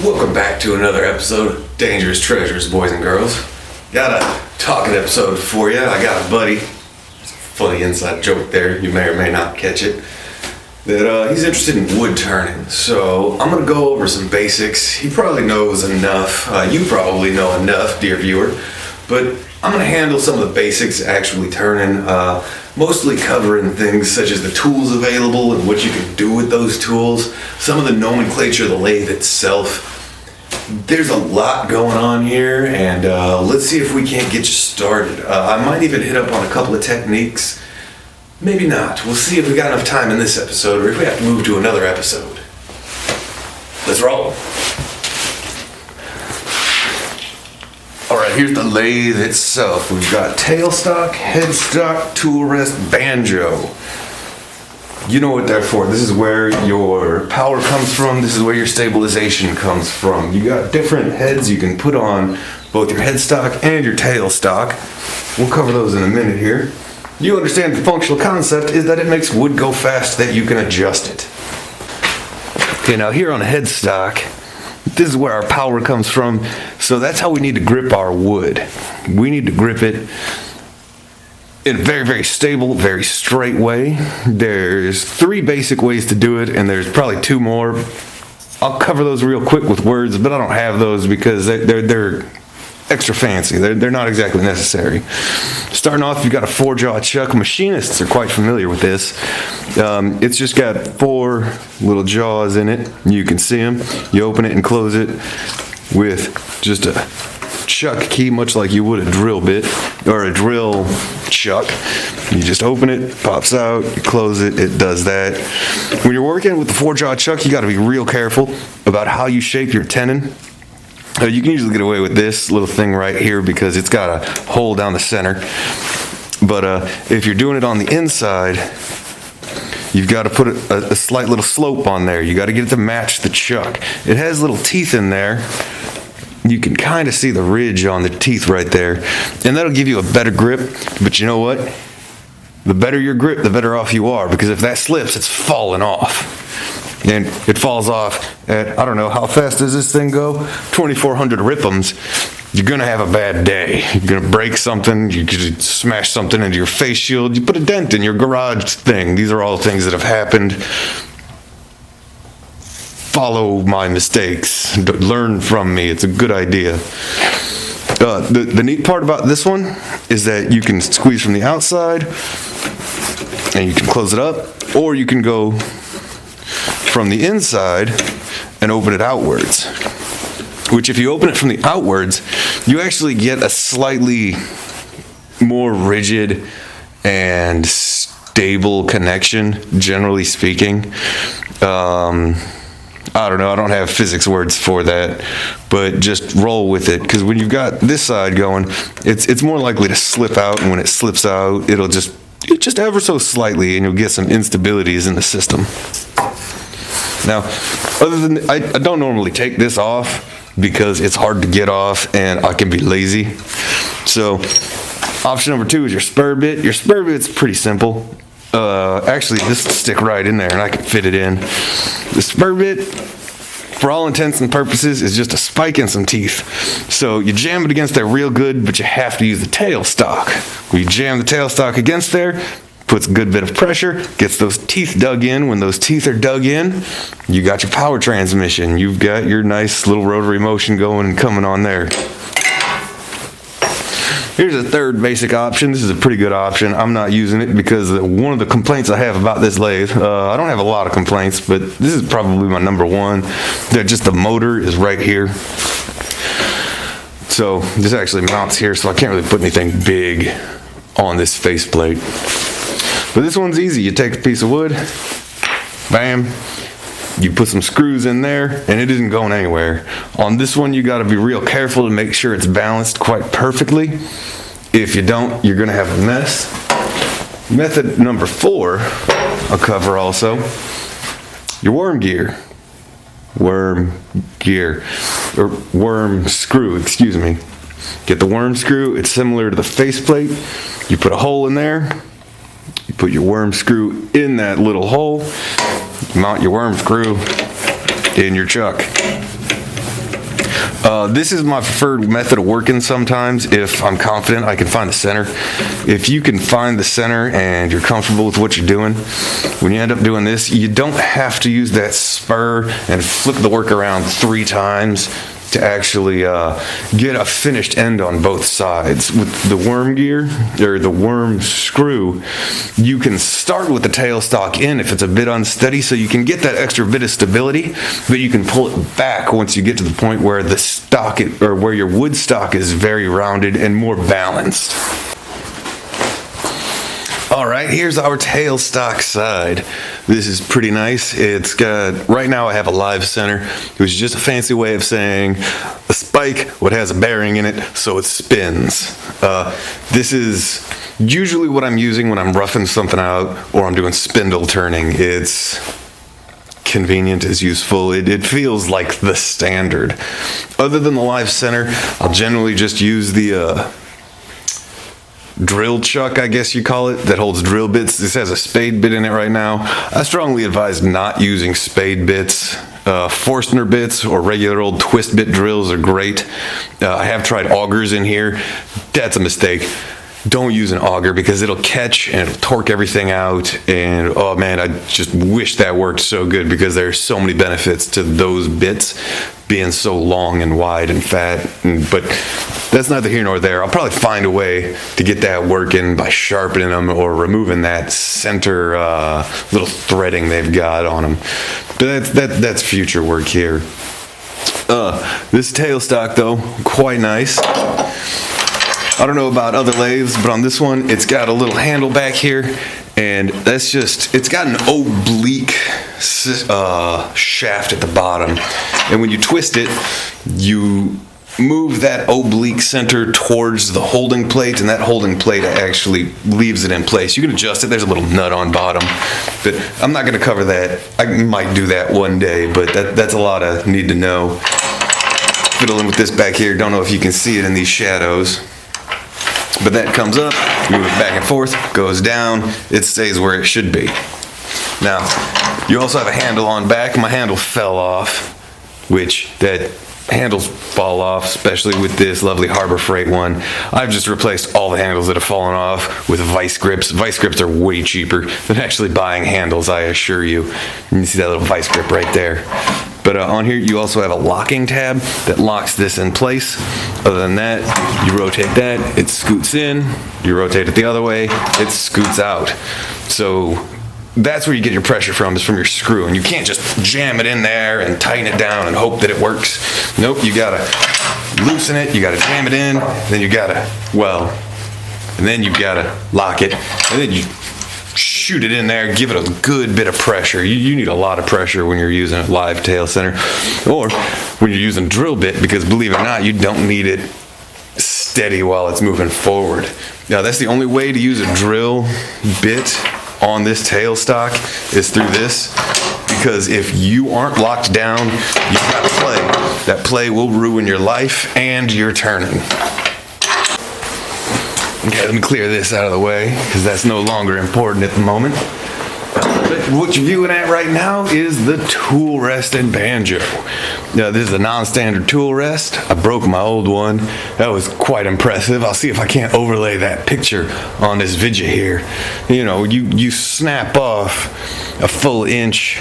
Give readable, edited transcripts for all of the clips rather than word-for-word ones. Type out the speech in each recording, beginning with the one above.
Welcome back to another episode of Dangerous Treasures, boys and girls. Got a talking episode for you. I got a buddy. It's a funny inside joke there. You may or may not catch it. That he's interested in wood turning. So I'm going to go over some basics. He probably knows enough. You probably know enough, dear viewer. But I'm going to handle some of the basics actually turning. Mostly covering things such as the tools available and what you can do with those tools. Some of the nomenclature of the lathe itself. There's a lot going on here, and let's see if we can't get you started. I might even hit up on a couple of techniques. Maybe not. We'll see if we got enough time in this episode or if we have to move to another episode. Let's roll. Alright, here's the lathe itself. We've got tailstock, headstock, tool rest, banjo. You know what they're for. This is where your power comes from. This is where your stabilization comes from. You got different heads you can put on both your headstock and your tailstock. We'll cover those in a minute here. You understand the functional concept is that it makes wood go fast, that you can adjust it. Okay, now here on a headstock, this is where our power comes from. So that's how we need to grip our wood. We need to grip it in a very, very stable, very straight way. There's 3 basic ways to do it, and there's probably 2 more. I'll cover those real quick with words, but I don't have those because they're extra fancy. They're not exactly necessary. Starting off, you've got a 4-jaw chuck. Machinists are quite familiar with this. It's just got 4 little jaws in it. You can see them. You open it and close it with just a chuck key, much like you would a drill bit or a drill chuck. You just open it, pops out, you close it, it does that. When you're working with the 4-jaw chuck, you got to be real careful about how you shape your tenon. You can usually get away with this little thing right here because it's got a hole down the center. But if you're doing it on the inside, you've got to put a slight little slope on there. You got to get it to match the chuck. It has little teeth in there. You can kind of see the ridge on the teeth right there. And that'll give you a better grip. But you know what? The better your grip, the better off you are. Because if that slips, it's falling off. And it falls off at, I don't know, how fast does this thing go? 2,400 rip'ems. You're going to have a bad day. You're going to break something. You could smash something into your face shield. You put a dent in your garage thing. These are all things that have happened. Follow my mistakes. Learn from me. It's a good idea. The neat part about this one is that you can squeeze from the outside and you can close it up, or you can go from the inside and open it outwards. Which, if you open it from the outwards, you actually get a slightly more rigid and stable connection, generally speaking. I don't know, I don't have physics words for that, but just roll with it, because when you've got this side going, it's more likely to slip out, and when it slips out, it'll just ever so slightly, and you'll get some instabilities in the system. Now, other than, I don't normally take this off because it's hard to get off and I can be lazy. So, option number 2 is your spur bit. Your spur bit's pretty simple. Actually, this will stick right in there and I can fit it in. The spur bit, for all intents and purposes, is just a spike and some teeth. So you jam it against there real good, but you have to use the tailstock. When you jam the tailstock against there, puts a good bit of pressure, gets those teeth dug in. When those teeth are dug in, you got your power transmission. You've got your nice little rotary motion going and coming on there. Here's a 3rd basic option. This is a pretty good option. I'm not using it because one of the complaints I have about this lathe, I don't have a lot of complaints, but this is probably my number 1. That just the motor is right here. So this actually mounts here, so I can't really put anything big on this faceplate. But this one's easy. You take a piece of wood, bam, you put some screws in there, and it isn't going anywhere. On this one, you got to be real careful to make sure it's balanced quite perfectly. If you don't, you're going to have a mess. Method number 4, I'll cover also, your worm screw, excuse me. Get the worm screw. It's similar to the faceplate. You put a hole in there. You put your worm screw in that little hole, mount your worm screw in your chuck. This is my preferred method of working sometimes if I'm confident I can find the center. If you can find the center and you're comfortable with what you're doing, when you end up doing this, you don't have to use that spur and flip the work around 3 times to actually get a finished end on both sides. With the worm gear, or the worm screw, you can start with the tailstock in if it's a bit unsteady, so you can get that extra bit of stability, but you can pull it back once you get to the point where the stock, or where your wood stock is very rounded and more balanced. All right, here's our tailstock side. This is pretty nice. It's got, right now I have a live center, which is just a fancy way of saying a spike what has a bearing in it so it spins. This is usually what I'm using when I'm roughing something out or I'm doing spindle turning. It's convenient, it's useful, it feels like the standard. Other than the live center, I'll generally just use the drill chuck, I guess you call it, that holds drill bits. This has a spade bit in it right now. I strongly advise not using spade bits. Forstner bits or regular old twist bit drills are great. I have tried augers in here. That's a mistake. Don't use an auger because it'll catch and it'll torque everything out, and oh man, I just wish that worked so good because there's so many benefits to those bits being so long and wide and fat, but that's neither here nor there. I'll probably find a way to get that working by sharpening them or removing that center little threading they've got on them, but that's future work here. This tailstock though, quite nice. I don't know about other lathes, but on this one, it's got a little handle back here, and that's just, it's got an oblique shaft at the bottom. And when you twist it, you move that oblique center towards the holding plate, and that holding plate actually leaves it in place. You can adjust it. There's a little nut on bottom, but I'm not going to cover that. I might do that one day, but that's a lot I need to know. Fiddling with this back here. Don't know if you can see it in these shadows. But that comes up, move it back and forth, goes down, it stays where it should be. Now, you also have a handle on back. My handle fell off, which that handles fall off, especially with this lovely Harbor Freight one. I've just replaced all the handles that have fallen off with vice grips. Vice grips are way cheaper than actually buying handles, I assure you. You see that little vice grip right there. But on here, you also have a locking tab that locks this in place. Other than that, you rotate that, it scoots in. You rotate it the other way, it scoots out. So that's where you get your pressure from, is from your screw. And you can't just jam it in there and tighten it down and hope that it works. Nope, you gotta loosen it, you gotta jam it in, then you gotta, and then you gotta lock it, and then you shoot it in there, give it a good bit of pressure. You need a lot of pressure when you're using a live tail center, or when you're using drill bit, because believe it or not, you don't need it steady while it's moving forward. Now that's the only way to use a drill bit on this tailstock is through this, because if you aren't locked down, you've got to play. That play will ruin your life and your turning. Okay, let me clear this out of the way, because that's no longer important at the moment. But what you're viewing at right now is the tool rest and banjo. Now, this is a non-standard tool rest. I broke my old one. That was quite impressive. I'll see if I can't overlay that picture on this video here. You know, you snap off a full inch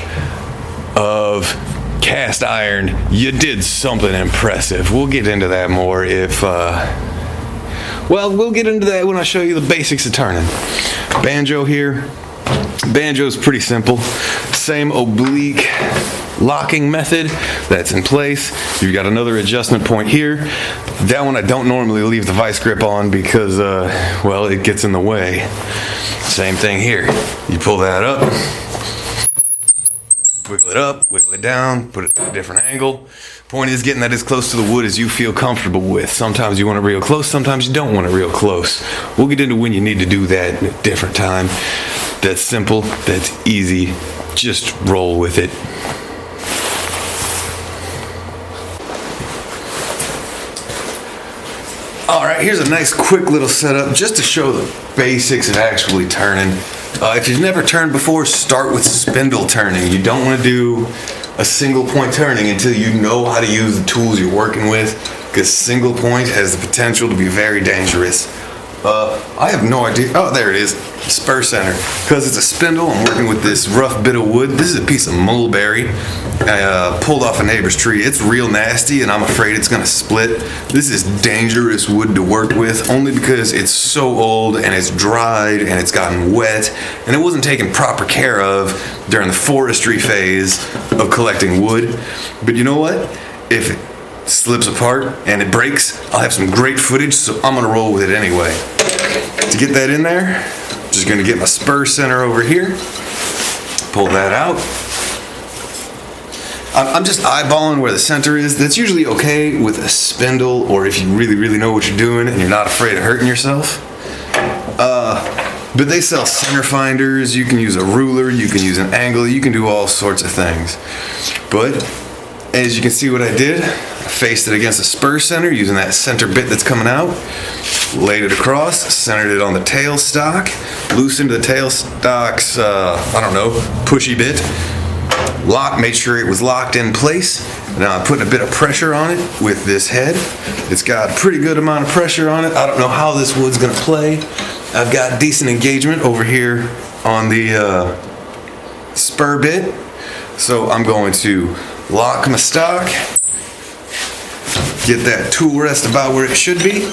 of cast iron. You did something impressive. We'll get into that more if... Well, we'll get into that when I show you the basics of turning. Banjo here. Banjo's pretty simple. Same oblique locking method that's in place. You've got another adjustment point here. That one I don't normally leave the vice grip on because, well, it gets in the way. Same thing here. You pull that up, wiggle it up, wiggle it down, put it at a different angle. Point is getting that as close to the wood as you feel comfortable with. Sometimes you want it real close, sometimes you don't want it real close. We'll get into when you need to do that at a different time. That's simple, that's easy, just roll with it. All right, here's a nice quick little setup just to show the basics of actually turning. If you've never turned before, start with spindle turning. You don't want to do a single point turning until you know how to use the tools you're working with, because single point has the potential to be very dangerous. I have no idea. Oh, there it is. Spur center. Because it's a spindle, I'm working with this rough bit of wood. This is a piece of mulberry I pulled off a neighbor's tree. It's real nasty, and I'm afraid it's going to split. This is dangerous wood to work with, only because it's so old, and it's dried, and it's gotten wet, and it wasn't taken proper care of during the forestry phase of collecting wood. But you know what? If it slips apart and it breaks, I'll have some great footage, so I'm gonna roll with it anyway. To get that in there, just gonna get my spur center over here, pull that out. I'm just eyeballing where the center is. That's usually okay with a spindle, or if you really know what you're doing and you're not afraid of hurting yourself. But they sell center finders. You can use a ruler, you can use an angle, you can do all sorts of things. But as you can see what I did, I faced it against the spur center using that center bit that's coming out, laid it across, centered it on the tailstock, loosened the tailstock's, pushy bit, made sure it was locked in place. Now I'm putting a bit of pressure on it with this head. It's got a pretty good amount of pressure on it. I don't know how this wood's gonna play. I've got decent engagement over here on the spur bit. So I'm going to lock my stock, get that tool rest about where it should be.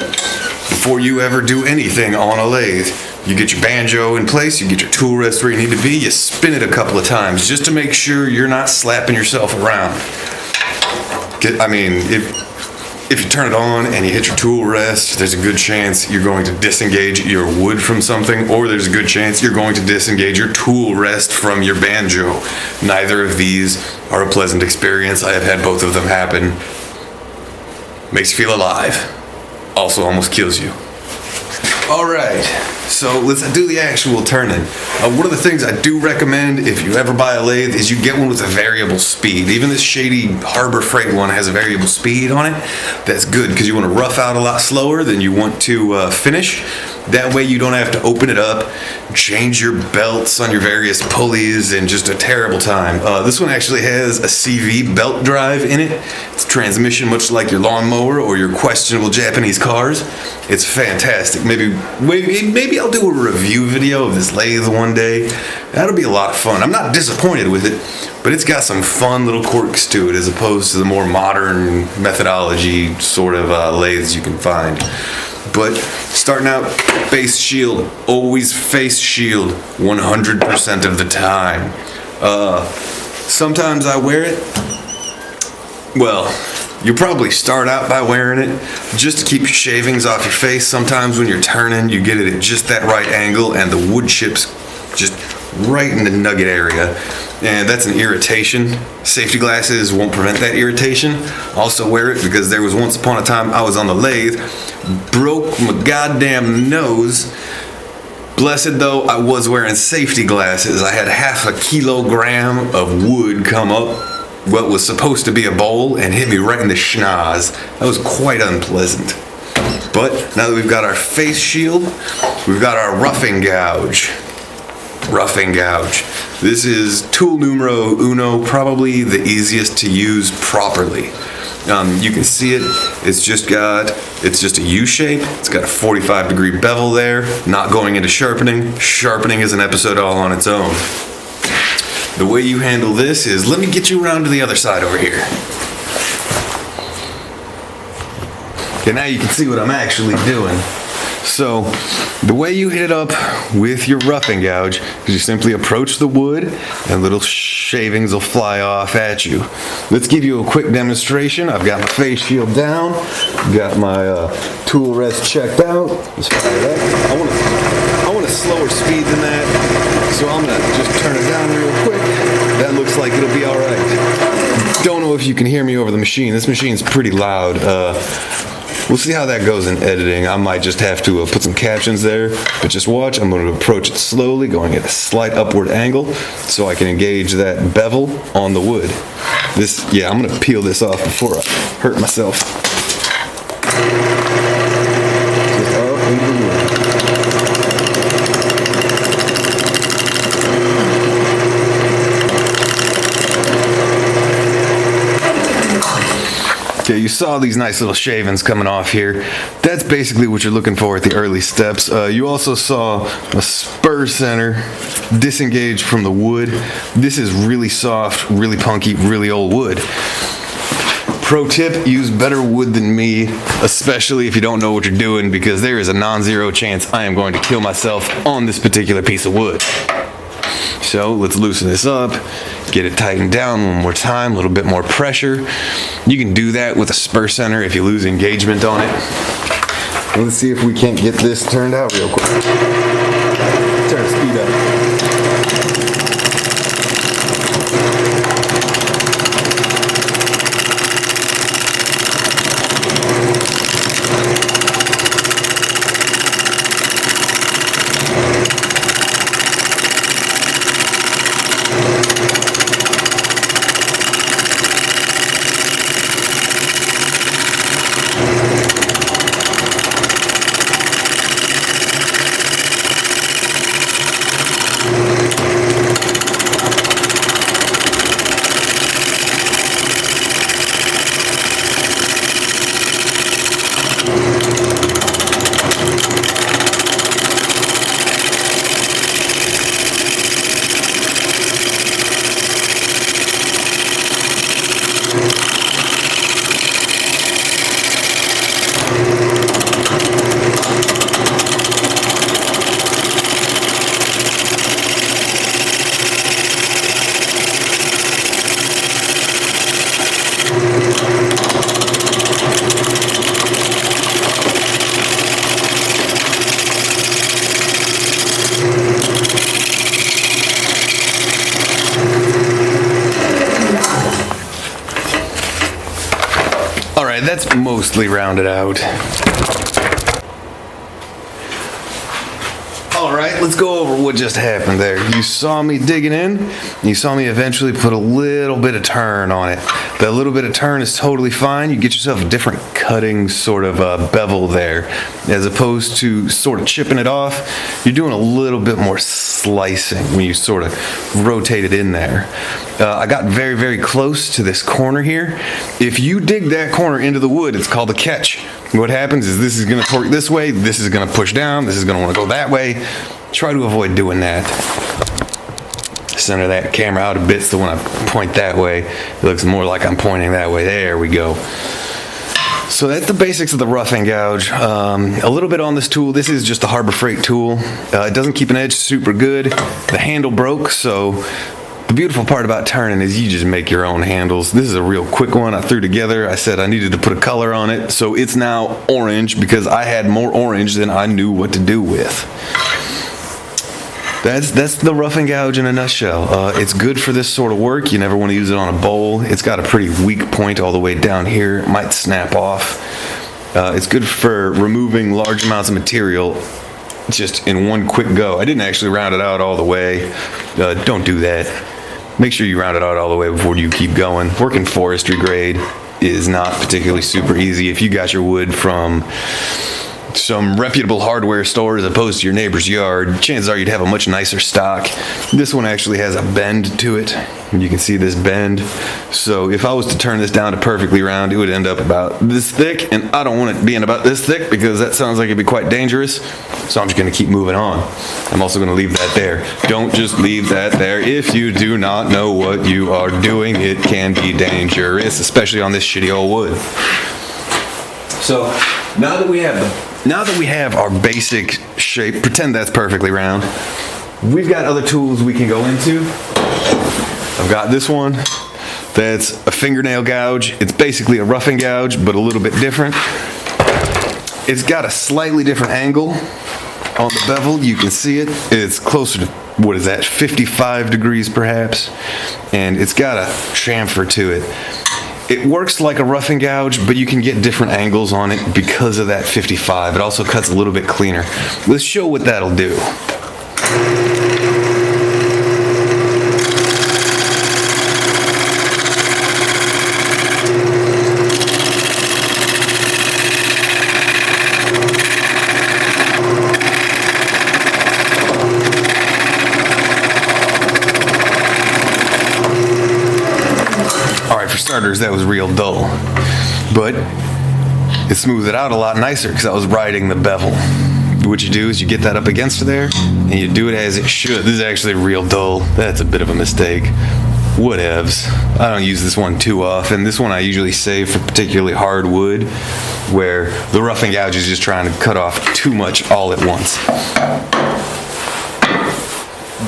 Before you ever do anything on a lathe, you get your banjo in place, you get your tool rest where you need to be, you spin it a couple of times just to make sure you're not slapping yourself around. If you turn it on and you hit your tool rest, there's a good chance you're going to disengage your wood from something, or there's a good chance you're going to disengage your tool rest from your banjo. Neither of these are a pleasant experience. I have had both of them happen. Makes you feel alive. Also almost kills you. Alright, so let's do the actual turning. One of the things I do recommend if you ever buy a lathe is you get one with a variable speed. Even this shady Harbor Freight one has a variable speed on it. That's good because you want to rough out a lot slower than you want to finish. That way you don't have to open it up, change your belts on your various pulleys in just a terrible time. This one actually has a CV belt drive in it. It's a transmission much like your lawnmower or your questionable Japanese cars. It's fantastic. Maybe I'll do a review video of this lathe one day. That'll be a lot of fun. I'm not disappointed with it, but it's got some fun little quirks to it as opposed to the more modern methodology sort of lathes you can find. But starting out, face shield, always face shield 100% of the time. Sometimes I wear it. Well, you probably start out by wearing it just to keep your shavings off your face. Sometimes when you're turning, you get it at just that right angle and the wood chips just right in the nugget area. And that's an irritation. Safety glasses won't prevent that irritation. Also wear it because there was once upon a time I was on the lathe, broke my goddamn nose. Blessed though, I was wearing safety glasses. I had 1/2 kilogram of wood come up what was supposed to be a bowl and hit me right in the schnoz. That was quite unpleasant. But now that we've got our face shield, we've got our roughing gouge. Roughing gouge. This is tool numero uno, probably the easiest to use properly. You can see it. It's just a U shape. It's got a 45-degree bevel there. Not going into sharpening. Sharpening is an episode all on its own. The way you handle this is, let me get you around to the other side over here. Okay, now you can see what I'm actually doing. So, the way you hit it up with your roughing gouge is you simply approach the wood and little shavings will fly off at you. Let's give you a quick demonstration. I've got my face shield down, got my tool rest checked out. Let's fire it up. I want a slower speed than that, so I'm gonna just turn it down real quick. That looks like it'll be alright. Don't know if you can hear me over the machine. This machine's pretty loud. We'll see how that goes in editing. I might just have to put some captions there, but just watch. I'm going to approach it slowly, going at a slight upward angle, so I can engage that bevel on the wood. I'm going to peel this off before I hurt myself. Just up into the wood. Okay, you saw these nice little shavings coming off here. That's basically what you're looking for at the early steps. You also saw a spur center disengage from the wood. This is really soft, really punky, really old wood. Pro tip, use better wood than me, especially if you don't know what you're doing, because there is a non-zero chance I am going to kill myself on this particular piece of wood. So let's loosen this up, get it tightened down one more time, a little bit more pressure. You can do that with a spur center if you lose engagement on it. Let's see if we can't get this turned out real quick. Turn the speed up. Alright, that's mostly rounded out. Alright, let's go over what just happened there. You saw me digging in. You saw me eventually put a little bit of turn on it. That little bit of turn is totally fine. You get yourself a different cutting sort of bevel there. As opposed to sort of chipping it off, you're doing a little bit more slicing when you sort of rotate it in there. I got very, very close to this corner here. If you dig that corner into the wood, it's called a catch. What happens is this is going to torque this way, this is going to push down, this is going to want to go that way. Try to avoid doing that. Center that camera out a bit so when I point that way, it looks more like I'm pointing that way. There we go. So that's the basics of the rough and gouge. A little bit on this tool. This is just a Harbor Freight tool. It doesn't keep an edge super good. The handle broke, so the beautiful part about turning is you just make your own handles. This is a real quick one I threw together. I said I needed to put a color on it, so it's now orange because I had more orange than I knew what to do with. That's the rough and gouge in a nutshell. It's good for this sort of work. You never want to use it on a bowl. It's got a pretty weak point all the way down here. It might snap off. It's good for removing large amounts of material just in one quick go. I didn't actually round it out all the way. Don't do that. Make sure you round it out all the way before you keep going. Working forestry grade is not particularly super easy. If you got your wood from some reputable hardware store as opposed to your neighbor's yard, chances are you'd have a much nicer stock. This one actually has a bend to it. You can see this bend. So if I was to turn this down to perfectly round, it would end up about this thick, and I don't want it being about this thick because that sounds like it'd be quite dangerous. So I'm just going to keep moving on. I'm also going to leave that there. Don't just leave that there. If you do not know what you are doing, it can be dangerous, especially on this shitty old wood. So now that we have our basic shape, pretend that's perfectly round. We've got other tools we can go into. I've got this one. That's a fingernail gouge. It's basically a rough and gouge, but a little bit different. It's got a slightly different angle on the bevel. You can see it. It's closer to, what is that, 55 degrees perhaps. And it's got a chamfer to it. It works like a rough and gouge, but you can get different angles on it because of that 55. It also cuts a little bit cleaner. Let's show what that'll do. Starters, that was real dull. but it smooths it out a lot nicer because I was riding the bevel. What you do is you get that up against there and you do it as it should. This is actually real dull. That's a bit of a mistake. Whatevs. I don't use this one too often. This one I usually save for particularly hard wood where the rough and gouge is just trying to cut off too much all at once.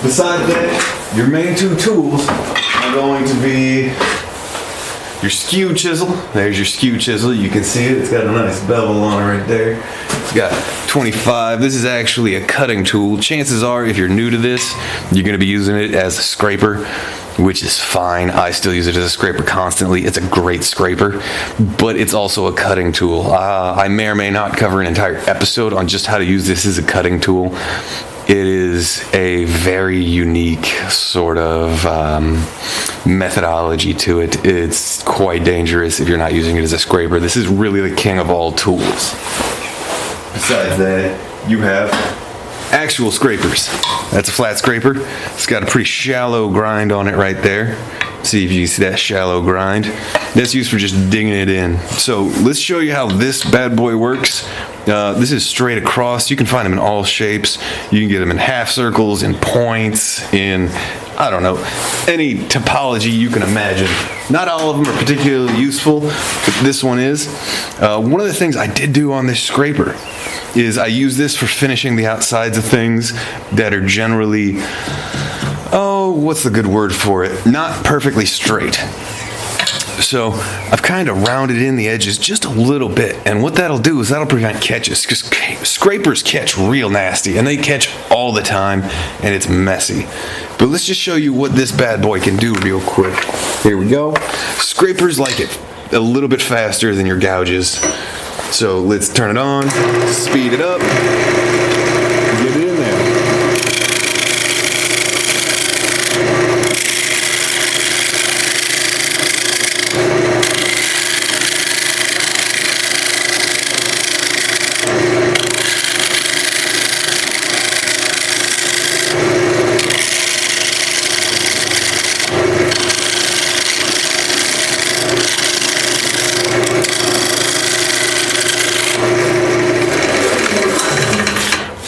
Besides that, your main two tools are going to be your skew chisel. There's your skew chisel. You can see it. It's got a nice bevel on it right there. It's got 25. This is actually a cutting tool. Chances are, if you're new to this, you're going to be using it as a scraper, which is fine. I still use it as a scraper constantly. It's a great scraper, but it's also a cutting tool. I may or may not cover an entire episode on just how to use this as a cutting tool. It is a very unique sort of methodology to it. It's quite dangerous if you're not using it as a scraper. This is really the king of all tools. Besides that, you have actual scrapers. That's a flat scraper. It's got a pretty shallow grind on it right there. See if you see that shallow grind. That's used for just digging it in. So let's show you how this bad boy works. This is straight across. You can find them in all shapes. You can get them in half circles, in points, in, I don't know, any topology you can imagine. Not all of them are particularly useful, but this one is. One of the things I did do on this scraper is I use this for finishing the outsides of things that are generally, oh, what's the good word for it? Not perfectly straight. So I've kind of rounded in the edges just a little bit, and what that'll do is that'll prevent catches, because scrapers catch real nasty, and they catch all the time, and it's messy. But let's just show you what this bad boy can do real quick. Here we go. Scrapers like it a little bit faster than your gouges. So let's turn it on, speed it up, get it in there.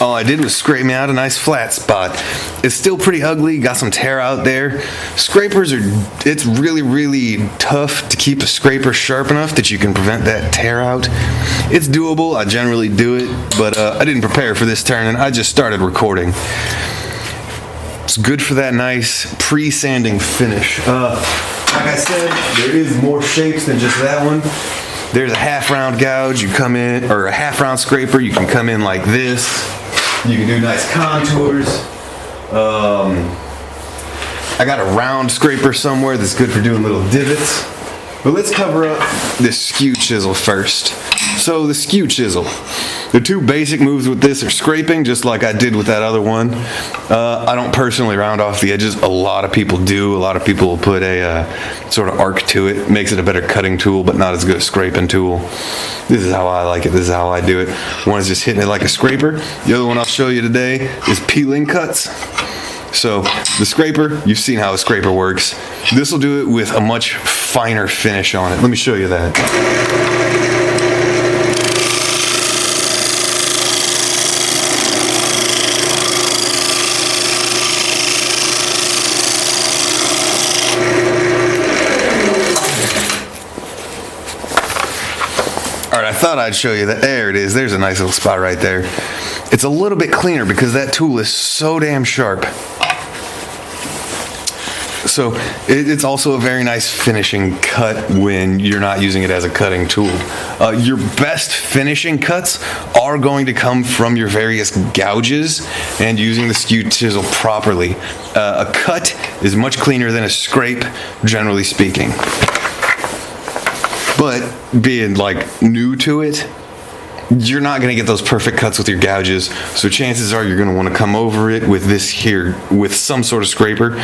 All I did was scrape me out a nice flat spot. It's still pretty ugly, got some tear out there. Scrapers it's really, really tough to keep a scraper sharp enough that you can prevent that tear out. It's doable, I generally do it, but I didn't prepare for this turn and I just started recording. It's good for that nice pre-sanding finish. Like I said, there is more shapes than just that one. There's a half round gouge, you come in, or a half round scraper, you can come in like this. You can do nice contours. I got a round scraper somewhere that's good for doing little divots. But let's cover up this skew chisel first. So the skew chisel. The two basic moves with this are scraping, just like I did with that other one. I don't personally round off the edges. A lot of people do. A lot of people will put a sort of arc to it. Makes it a better cutting tool, but not as good a scraping tool. This is how I like it. This is how I do it. One is just hitting it like a scraper. The other one I'll show you today is peeling cuts. So the scraper, you've seen how a scraper works. This will do it with a much finer finish on it. Let me show you that. Alright, I thought I'd show you that. There it is. There's a nice little spot right there. It's a little bit cleaner because that tool is so damn sharp. So it's also a very nice finishing cut when you're not using it as a cutting tool. Your best finishing cuts are going to come from your various gouges and using the skew chisel properly. A cut is much cleaner than a scrape, generally speaking. But being like new to it, you're not going to get those perfect cuts with your gouges, so chances are you're going to want to come over it with this here, with some sort of scraper,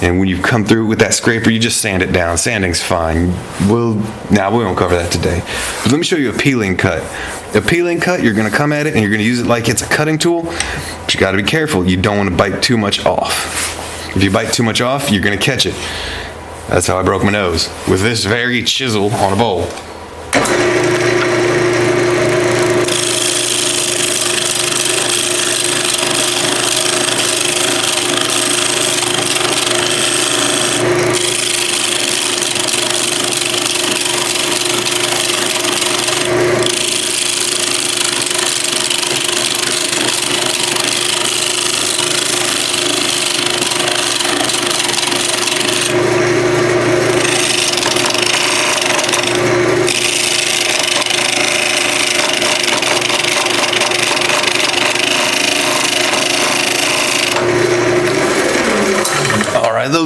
and when you come through with that scraper, you just sand it down. Sanding's fine. We won't cover that today. But let me show you a peeling cut. A peeling cut, you're going to come at it and you're going to use it like it's a cutting tool, but you got to be careful. You don't want to bite too much off. If you bite too much off, you're going to catch it. That's how I broke my nose, with this very chisel on a bowl.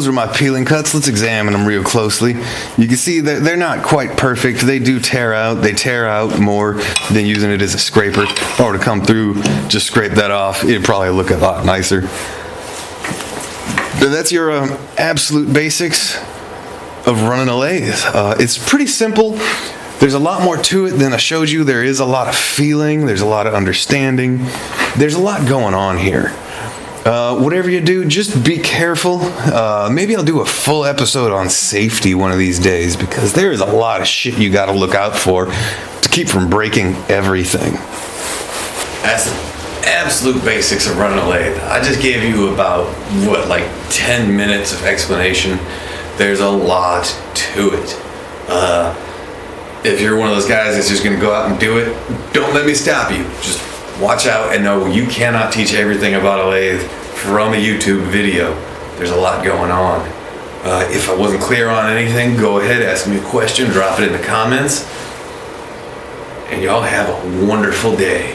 are my peeling cuts. Let's examine them real closely. You can see that they're not quite perfect. They do tear out. They tear out more than using it as a scraper. If I were to come through, just scrape that off, it'd probably look a lot nicer. But that's your absolute basics of running a lathe. It's pretty simple. There's a lot more to it than I showed you. There is a lot of feeling. There's a lot of understanding. There's a lot going on here. Whatever you do, just be careful. Maybe I'll do a full episode on safety one of these days, because there is a lot of shit you got to look out for to keep from breaking everything. That's the absolute basics of running a lathe. I just gave you about, like 10 minutes of explanation. There's a lot to it. If you're one of those guys that's just going to go out and do it, don't let me stop you. Just watch out and know you cannot teach everything about a lathe from a YouTube video. There's a lot going on. If I wasn't clear on anything, go ahead, ask me a question, drop it in the comments, and y'all have a wonderful day.